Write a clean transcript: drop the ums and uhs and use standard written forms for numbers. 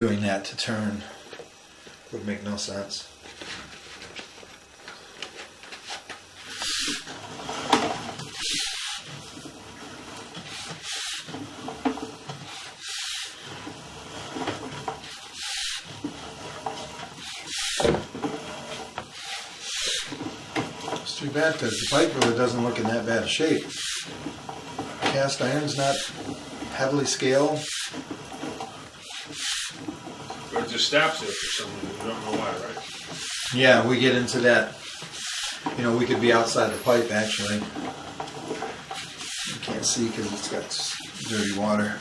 Doing that to turn would make no sense. It's too bad because the pipe really doesn't look in that bad a shape. Cast iron's not heavily scaled. Or it just stops it for some reason. You don't know why, right? Yeah, we get into that. You know, we could be outside the pipe actually. You can't see because it's got dirty water.